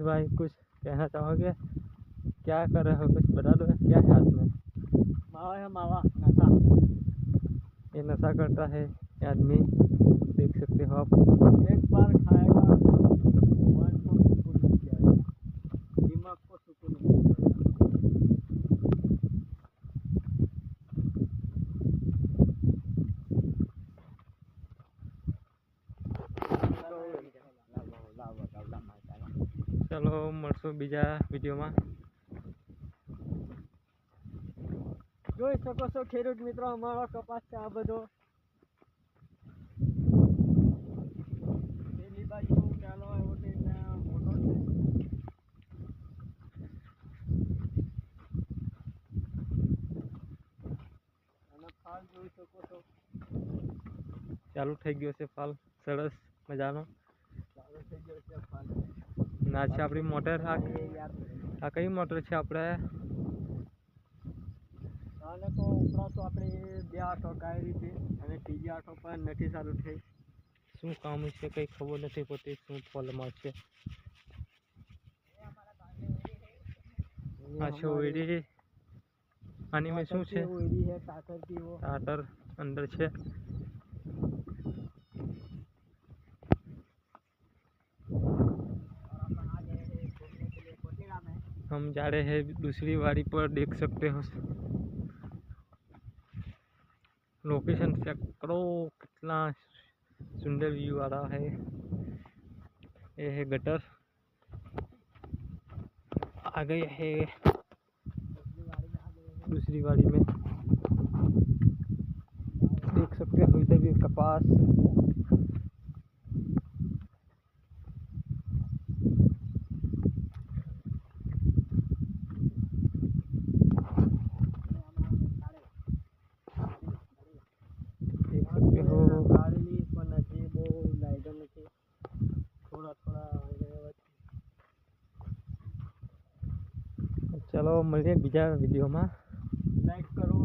भाई कुछ कहना चाहोगे? क्या कर रहे हो, कुछ बता दो। क्या है हाथ में? मावा है, मावा नशा। ये नशा करता है ये आदमी, देख सकते हो आप। एक बार खाएगा मन को सुकून मिल जाएगा, दिमाग को सुकून मिल जाएगा। चलो મળશું બીજા વિડીયોમાં। જોઈ શકો છો ખેડૂત મિત્રો, અમારો કપાસ છે આ બધો। પેલી બાજુ ચાલો આવ્યો છે ત્યાં મોટો છે, અને ફાલ જોઈ શકો છો ચાલુ થઈ ગયો છે ફાલ, સરસ મજાનો ચાલુ થઈ ગયો છે ફાલ। ના છે આપણી મોટર। યાર આ કઈ મોટર છે આપણે? આને તો ઉપરા તો આપણે 2 આંટો કાઢી હતી અને ત્રીજી આંટો પણ નથી ચાલુ થઈ। શું કામ છે કંઈ ખબર નથી પડતી, શું ફોલમાં છે। આ છે ઓયડી, આની में શું છે? ઓયડી है टाटर की, वो टाटर अंदर છે। हम जा रहे हैं दूसरी वारी पर, देख सकते हो लोकेशन चेक करो, कितना सुंदर व्यू आ रहा है। ये है गटर, आ गए है दूसरी वारी में, देख सकते हो इधर भी कपास। देख सकते हो કાઢેલી પણ હજી બહુ લાગ્યો નથી, થોડા થોડા चलो મળીએ બીજા વિડીયોમાં। લાઈક કરો।